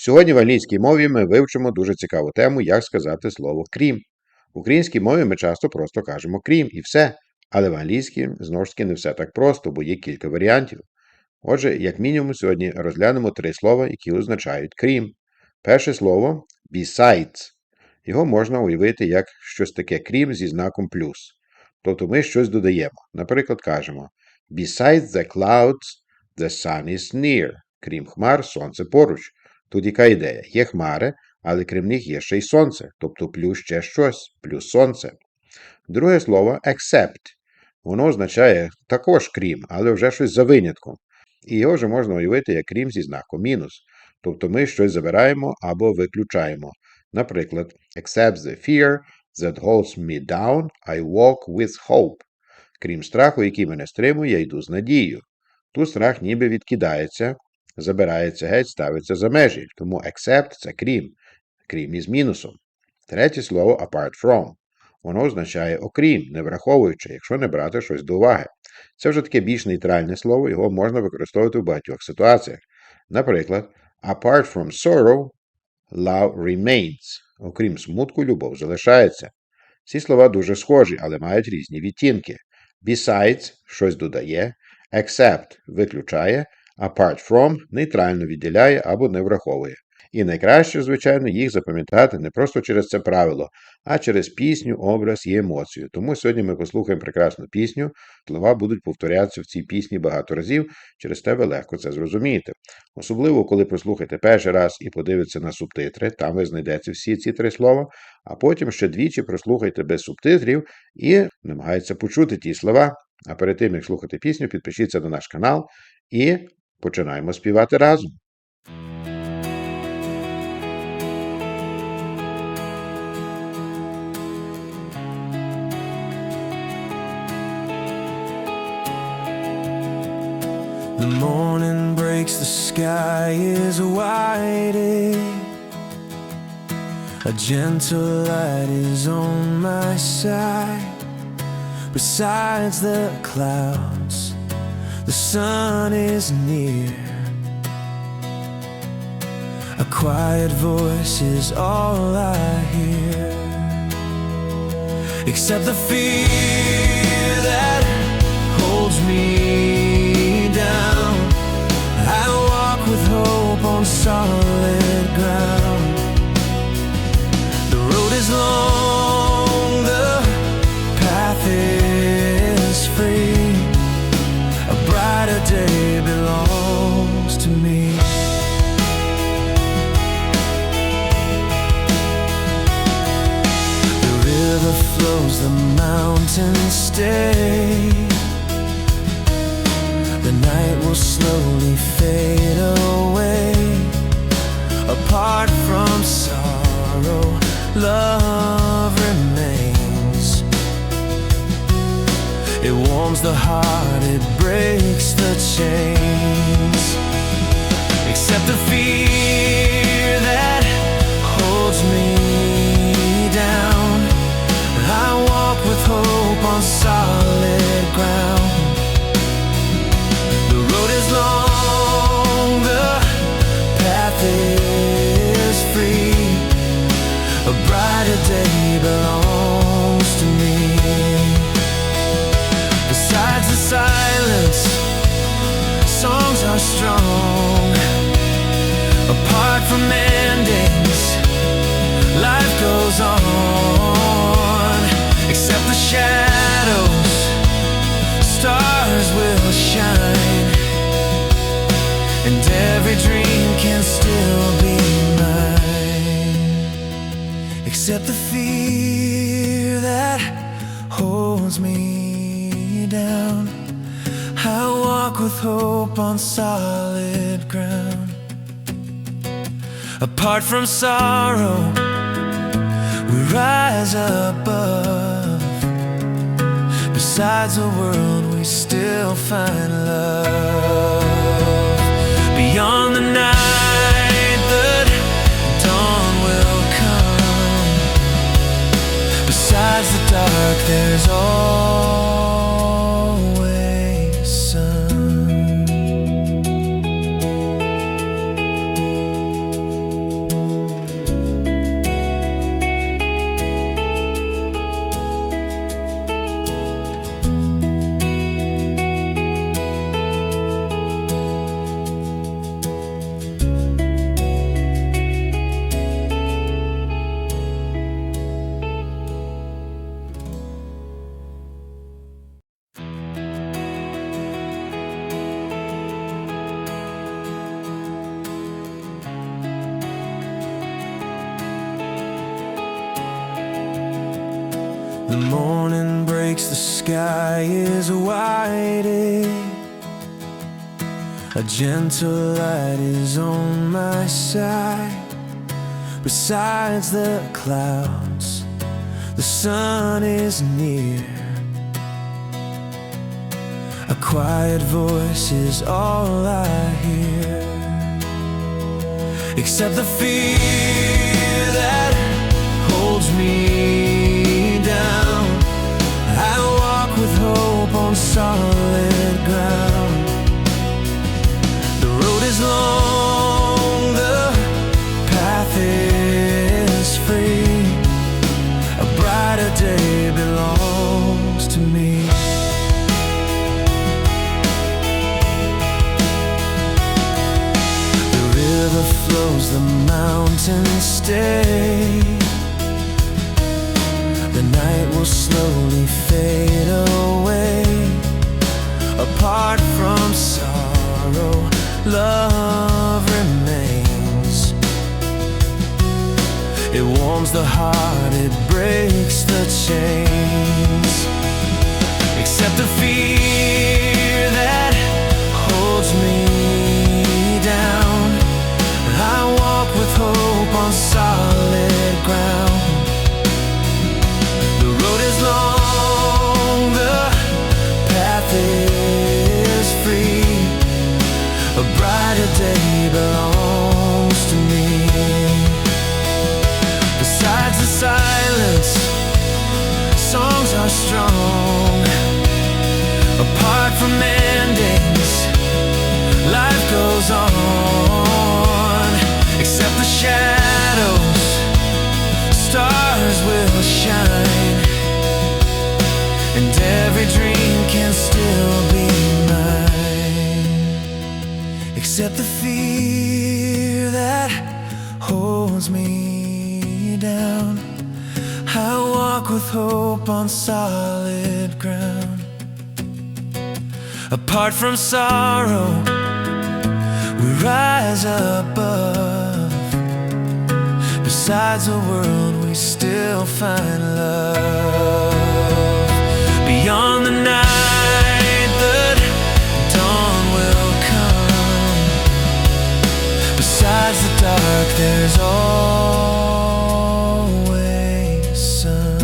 Сьогодні в англійській мові ми вивчимо дуже цікаву тему, як сказати слово крім. В українській мові ми часто просто кажемо крім і все, але в англійській, знову ж таки, не все так просто, бо є кілька варіантів. Отже, як мінімум, сьогодні розглянемо 3 слова, які означають крім. Перше слово – besides. Його можна уявити як щось таке крім зі знаком плюс. Тобто ми щось додаємо. Наприклад, кажемо Besides the clouds, the sun is near. Крім хмар, сонце поруч. Тут яка ідея? Є хмари, але крім них є ще й сонце, тобто плюс ще щось, плюс сонце. Друге слово except. Воно означає також крім, але вже щось за винятком. І його вже можна уявити як крім зі знаком мінус. Тобто ми щось забираємо або виключаємо. Наприклад, except the fear that holds me down, I walk with hope. Крім страху, який мене стримує, я йду з надією. Тут страх ніби відкидається, забирається геть, ставиться за межі. Тому except – це крім. Крім із мінусом. Третє слово apart from. Воно означає окрім, не враховуючи, якщо не брати щось до уваги. Це вже таке більш нейтральне слово, його можна використовувати в багатьох ситуаціях. Наприклад, apart from sorrow, love remains. Окрім смутку, любов залишається. Ці слова дуже схожі, але мають різні відтінки. Besides – щось додає, except – виключає, apart from – нейтрально відділяє або не враховує. І найкраще, звичайно, їх запам'ятати не просто через це правило, а через пісню, образ і емоцію. Тому сьогодні ми послухаємо прекрасну пісню, слова будуть повторятися в цій пісні багато разів, через те ви легко це зрозумієте. Особливо, коли прослухаєте перший раз і подивитеся на субтитри, там ви знайдете всі ці 3 слова, а потім ще двічі прослухайте без субтитрів і намагайтеся почути ті слова. А перед тим, як слухати пісню, підпишіться на наш канал і починаємо співати разом. The morning breaks, the sky is white. A gentle light is on my side. Besides the clouds, the sun is near. A quiet voice is all I hear, except the fear that holds me down. I walk with hope on solid ground. The road is long, the path is free. A brighter day belongs to me. The river flows, the mountains stay. The night will slowly fade away. Apart from sorrow, love remains. It warms the heart, it breaks the chains. Except the fear that holds me down. I walk with hope on solid ground. Long, the path is free. A brighter day belongs to me. Besides the silence, songs are strong. Apart from endings, life goes on. Except the shadows, stars will shine. And every dream can still be mine. Except the fear that holds me down. I walk with hope on solid ground. Apart from sorrow, we rise above. Besides the world, we still find love. Beyond the night, the dawn will come. Besides the dark, there's always sun. The morning breaks, the sky is white. A gentle light is on my side. Besides the clouds, the sun is near. A quiet voice is all I hear, except the fear that holds me down. I walk with hope on solid ground. The road is long, the path is free. A brighter day belongs to me. The river flows, the mountains stay. The night will slowly fade away. Apart from sorrow, love remains. It warms the heart, it breaks the chains. Except the fear that holds me down. I walk with hope on solid ground. The road is long, the path is free. A brighter day belongs to me. Besides the silence, songs are strong. Apart from endings, life goes on. Except the shadows, stars will shine. And every dream can still be mine. Except the fear that holds me down. I walk with hope on solid ground. Apart from sorrow, we rise above. Besides the world, we still find love. Beyond the night, the dawn will come. Besides the dark, there's always sun.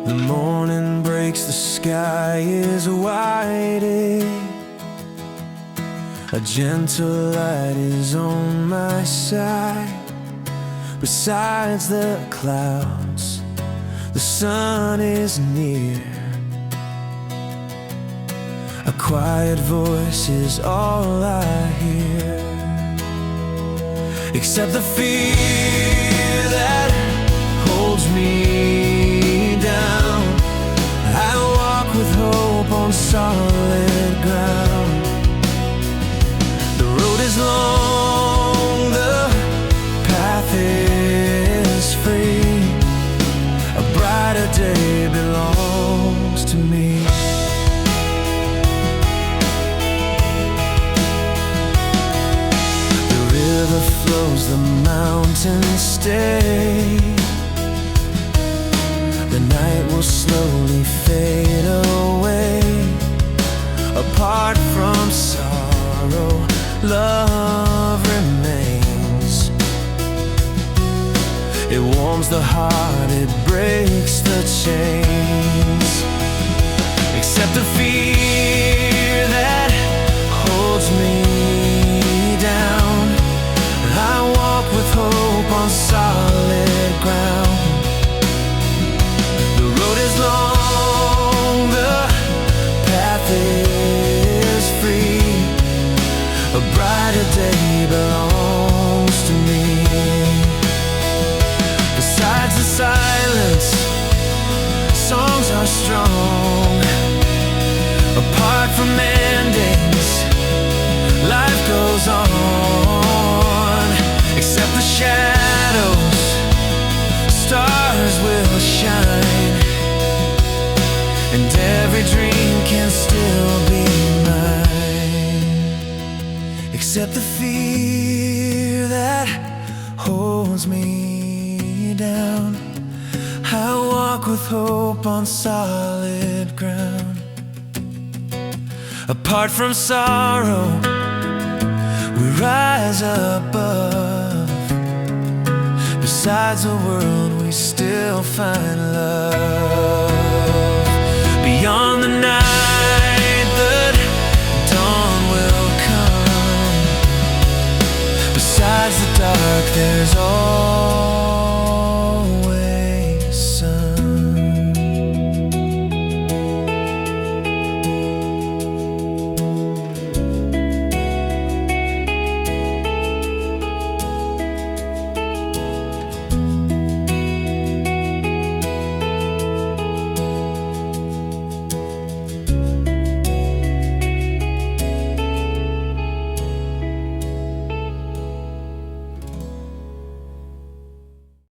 The morning breaks, the sky is white. A gentle light is on my side. Besides the clouds, the sun is near. A quiet voice is all I hear, except the fear that holds me down. I walk with hope on solid ground. The road is long, the path is free. A brighter day belongs to me. The river flows, the mountains stay. The night will slowly fade away. Apart from sorrow, love remains. It warms the heart, it breaks the chains. Except the fear that holds me down. I walk with hope on solid ground. The road is long, the path is free. are strong. Apart from endings, life goes on. Except the shadows, stars will shine, and every dream can still be mine. Except the fear that holds me down, I walk with hope on solid ground. Apart from sorrow, we rise above. Besides the world, we still find love. Beyond the night, the dawn will come. Besides the dark, there's all